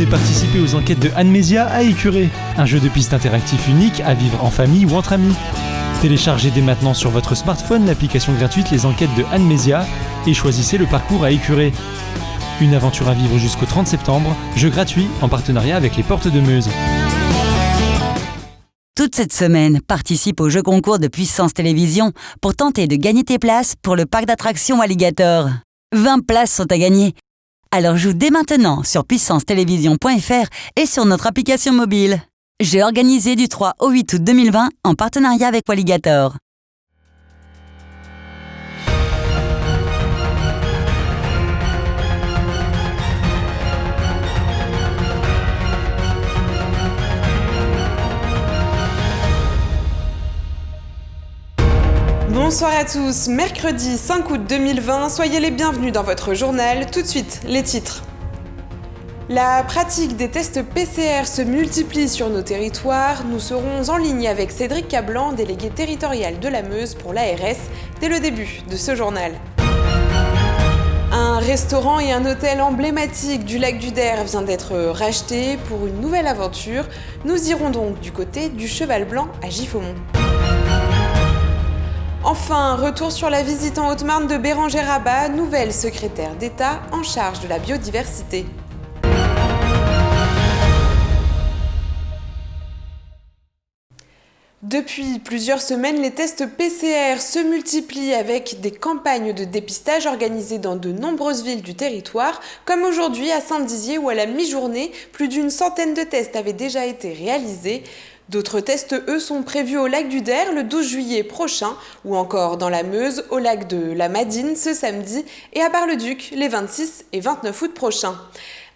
Venez participer aux enquêtes de Amnesia à Écuré, un jeu de piste interactif unique à vivre en famille ou entre amis. Téléchargez dès maintenant sur votre smartphone l'application gratuite Les Enquêtes de Amnesia et choisissez le parcours à Écuré. Une aventure à vivre jusqu'au 30 septembre, jeu gratuit en partenariat avec les Portes de Meuse. Toute cette semaine, participe au jeu concours de Puissance Télévisions pour tenter de gagner tes places pour le parc d'attractions Alligator. 20 places sont à gagner. Alors joue dès maintenant sur puissancetélévision.fr et sur notre application mobile. Jeu organisé du 3 au 8 août 2020 en partenariat avec Alligator. Bonsoir à tous, mercredi 5 août 2020, soyez les bienvenus dans votre journal. Tout de suite, les titres. La pratique des tests PCR se multiplie sur nos territoires. Nous serons en ligne avec Cédric Cablan, délégué territorial de la Meuse pour l'ARS, dès le début de ce journal. Un restaurant et un hôtel emblématique du lac du Der vient d'être racheté pour une nouvelle aventure. Nous irons donc du côté du Cheval Blanc à Giffaumont. Enfin, retour sur la visite en Haute-Marne de Bérangère Abba, nouvelle secrétaire d'État en charge de la biodiversité. Depuis plusieurs semaines, les tests PCR se multiplient avec des campagnes de dépistage organisées dans de nombreuses villes du territoire, comme aujourd'hui à Saint-Dizier où à la mi-journée, plus d'une centaine de tests avaient déjà été réalisés. D'autres tests, eux, sont prévus au lac du Der le 12 juillet prochain, ou encore dans la Meuse, au lac de la Madine ce samedi, et à Bar-le-Duc les 26 et 29 août prochains.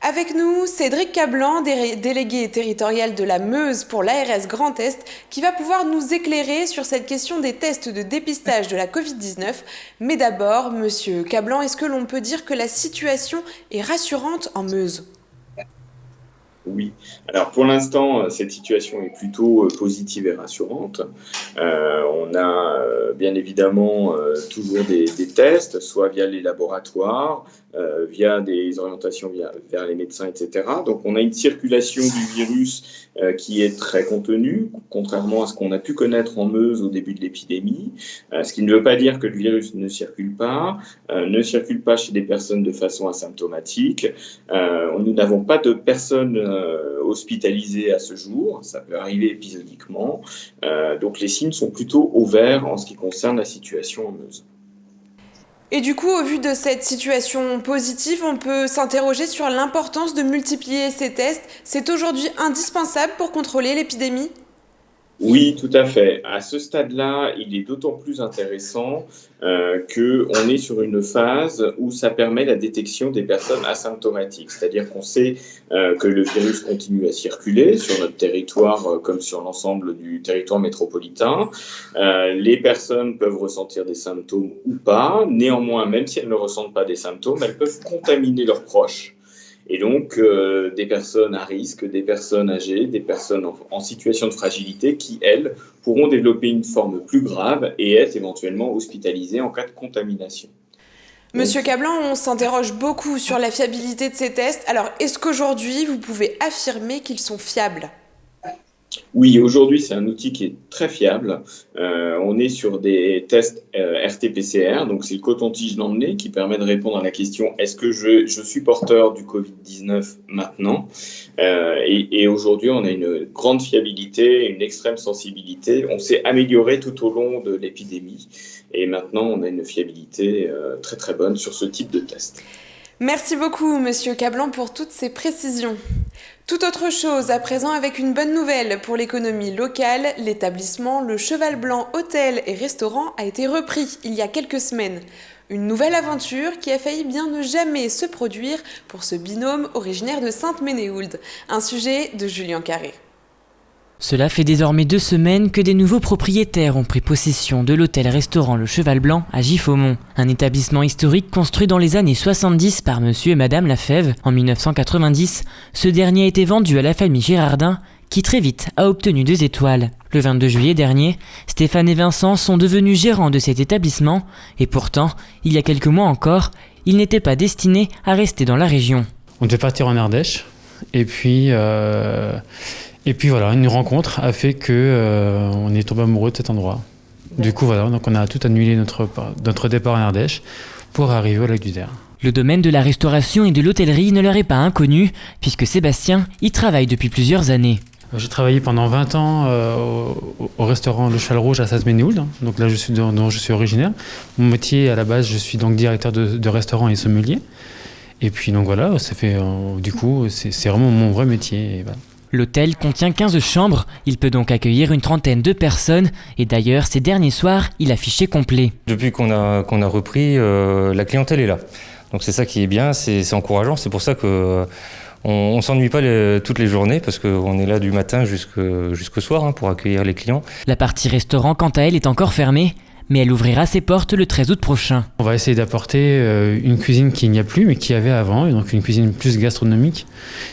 Avec nous, Cédric Cablan, délégué territorial de la Meuse pour l'ARS Grand Est, qui va pouvoir nous éclairer sur cette question des tests de dépistage de la Covid-19. Mais d'abord, monsieur Cablan, est-ce que l'on peut dire que la situation est rassurante en Meuse ? Oui. Alors pour l'instant, cette situation est plutôt positive et rassurante. On a bien évidemment toujours des tests, soit via les laboratoires, via des orientations vers les médecins, etc. Donc on a une circulation du virus qui est très contenue, contrairement à ce qu'on a pu connaître en Meuse au début de l'épidémie, ce qui ne veut pas dire que le virus ne circule pas chez des personnes de façon asymptomatique. Nous n'avons pas de personnes hospitalisées à ce jour, ça peut arriver épisodiquement, donc les signes sont plutôt au vert en ce qui concerne la situation en Meuse. Et du coup, au vu de cette situation positive, on peut s'interroger sur l'importance de multiplier ces tests. C'est aujourd'hui indispensable pour contrôler l'épidémie ? Oui, tout à fait. À ce stade-là, il est d'autant plus intéressant qu'on est sur une phase où ça permet la détection des personnes asymptomatiques. C'est-à-dire qu'on sait que le virus continue à circuler sur notre territoire comme sur l'ensemble du territoire métropolitain. Les personnes peuvent ressentir des symptômes ou pas. Néanmoins, même si elles ne ressentent pas des symptômes, elles peuvent contaminer leurs proches. Et donc, des personnes à risque, des personnes âgées, des personnes en situation de fragilité qui, elles, pourront développer une forme plus grave et être éventuellement hospitalisées en cas de contamination. Monsieur Cablan, on s'interroge beaucoup sur la fiabilité de ces tests. Alors, est-ce qu'aujourd'hui, vous pouvez affirmer qu'ils sont fiables ? Oui, aujourd'hui, c'est un outil qui est très fiable. On est sur des tests RT-PCR, donc c'est le coton-tige dans le nez qui permet de répondre à la question « Est-ce que je suis porteur du Covid-19 maintenant ?» Et aujourd'hui, on a une grande fiabilité, une extrême sensibilité. On s'est amélioré tout au long de l'épidémie et maintenant, on a une fiabilité très très bonne sur ce type de test. Merci beaucoup, monsieur Cablan, pour toutes ces précisions. Tout autre chose, à présent avec une bonne nouvelle pour l'économie locale, l'établissement Le Cheval Blanc Hôtel et Restaurant a été repris il y a quelques semaines. Une nouvelle aventure qui a failli bien ne jamais se produire pour ce binôme originaire de Sainte-Ménéhould. Un sujet de Julien Carré. Cela fait désormais 2 semaines que des nouveaux propriétaires ont pris possession de l'hôtel-restaurant Le Cheval Blanc à Giffaumont, un établissement historique construit dans les années 70 par monsieur et madame Lafèvre. En 1990, ce dernier a été vendu à la famille Girardin, qui très vite a obtenu 2 étoiles. Le 22 juillet dernier, Stéphane et Vincent sont devenus gérants de cet établissement, et pourtant, il y a quelques mois encore, ils n'étaient pas destinés à rester dans la région. On devait partir en Ardèche, Et puis voilà, une rencontre a fait que on est tombé amoureux de cet endroit. Du coup voilà, donc on a tout annulé notre départ en Ardèche pour arriver au lac du Der. Le domaine de la restauration et de l'hôtellerie ne leur est pas inconnu, puisque Sébastien y travaille depuis plusieurs années. J'ai travaillé pendant 20 ans au restaurant Le Cheval Rouge à Saas-Ménéhould, donc là dont je suis originaire. Mon métier à la base, je suis donc directeur de restaurant et sommelier. Et puis donc voilà, ça fait du coup c'est vraiment mon vrai métier. Et voilà. L'hôtel contient 15 chambres, il peut donc accueillir une trentaine de personnes, et d'ailleurs ces derniers soirs, il affichait complet. Depuis qu'on a repris, la clientèle est là. Donc c'est ça qui est bien, c'est encourageant, c'est pour ça que on ne s'ennuie pas toutes les journées parce qu'on est là du matin jusqu'au soir pour accueillir les clients. La partie restaurant, quant à elle, est encore fermée, mais elle ouvrira ses portes le 13 août prochain. On va essayer d'apporter une cuisine qu'il n'y a plus, mais qu'il y avait avant, et donc une cuisine plus gastronomique.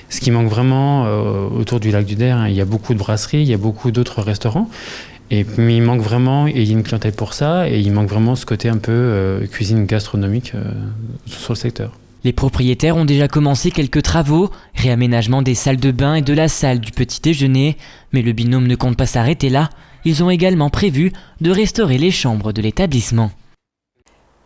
Ce qui manque vraiment autour du lac du Der, il y a beaucoup de brasseries, il y a beaucoup d'autres restaurants. Mais il manque vraiment, et il y a une clientèle pour ça, et il manque vraiment ce côté un peu cuisine gastronomique sur le secteur. Les propriétaires ont déjà commencé quelques travaux, réaménagement des salles de bain et de la salle du petit déjeuner, mais le binôme ne compte pas s'arrêter là. Ils ont également prévu de restaurer les chambres de l'établissement.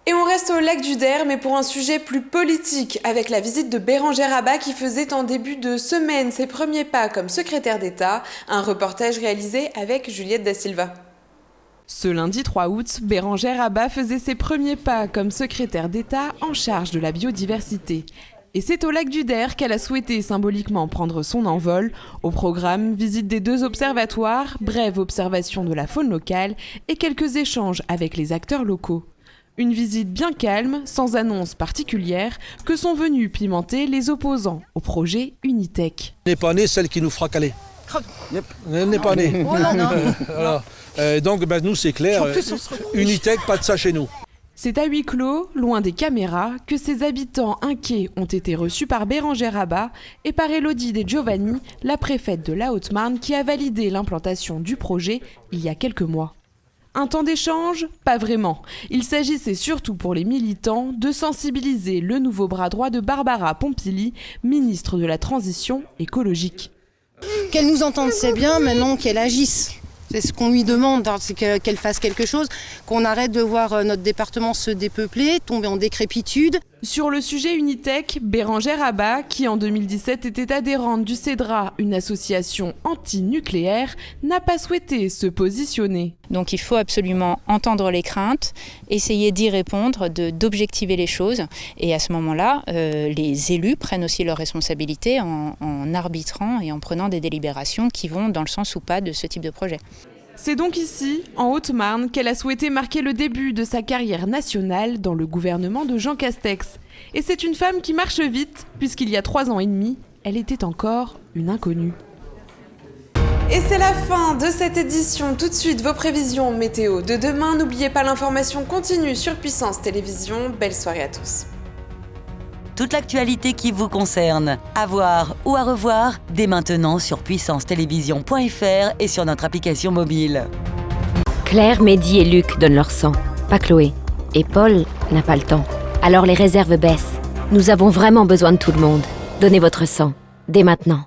Et on reste au lac du Der, mais pour un sujet plus politique, avec la visite de Bérengère Abba qui faisait en début de semaine ses premiers pas comme secrétaire d'État, un reportage réalisé avec Juliette Da Silva. Ce lundi 3 août, Bérengère Abba faisait ses premiers pas comme secrétaire d'État en charge de la biodiversité. Et c'est au lac du Der qu'elle a souhaité symboliquement prendre son envol. Au programme, visite des 2 observatoires, brève observation de la faune locale et quelques échanges avec les acteurs locaux. Une visite bien calme, sans annonce particulière, que sont venus pimenter les opposants au projet Unitech. N'est pas née celle qui nous fera caler. N'est pas née. Oh non, non. Voilà. Donc nous c'est clair, Unitech, pas de ça chez nous. C'est à huis clos, loin des caméras, que ces habitants inquiets ont été reçus par Bérengère Abba et par Élodie De Giovanni, la préfète de la Haute-Marne qui a validé l'implantation du projet il y a quelques mois. Un temps d'échange ? Pas vraiment. Il s'agissait surtout pour les militants de sensibiliser le nouveau bras droit de Barbara Pompili, ministre de la Transition écologique. Qu'elle nous entende, c'est bien, maintenant qu'elle agisse. C'est ce qu'on lui demande, c'est qu'elle fasse quelque chose, qu'on arrête de voir notre département se dépeupler, tomber en décrépitude. Sur le sujet Unitech, Bérengère Abba, qui en 2017 était adhérente du CEDRA, une association anti-nucléaire, n'a pas souhaité se positionner. Donc il faut absolument entendre les craintes, essayer d'y répondre, d'objectiver les choses. Et à ce moment-là, les élus prennent aussi leurs responsabilités en arbitrant et en prenant des délibérations qui vont dans le sens ou pas de ce type de projet. C'est donc ici, en Haute-Marne, qu'elle a souhaité marquer le début de sa carrière nationale dans le gouvernement de Jean Castex. Et c'est une femme qui marche vite, puisqu'il y a 3 ans et demi, elle était encore une inconnue. Et c'est la fin de cette édition. Tout de suite, vos prévisions météo de demain. N'oubliez pas l'information continue sur Puissance Télévision. Belle soirée à tous. Toute l'actualité qui vous concerne, à voir ou à revoir, dès maintenant sur puissancetélévision.fr et sur notre application mobile. Claire, Mehdi et Luc donnent leur sang, pas Chloé. Et Paul n'a pas le temps. Alors les réserves baissent. Nous avons vraiment besoin de tout le monde. Donnez votre sang, dès maintenant.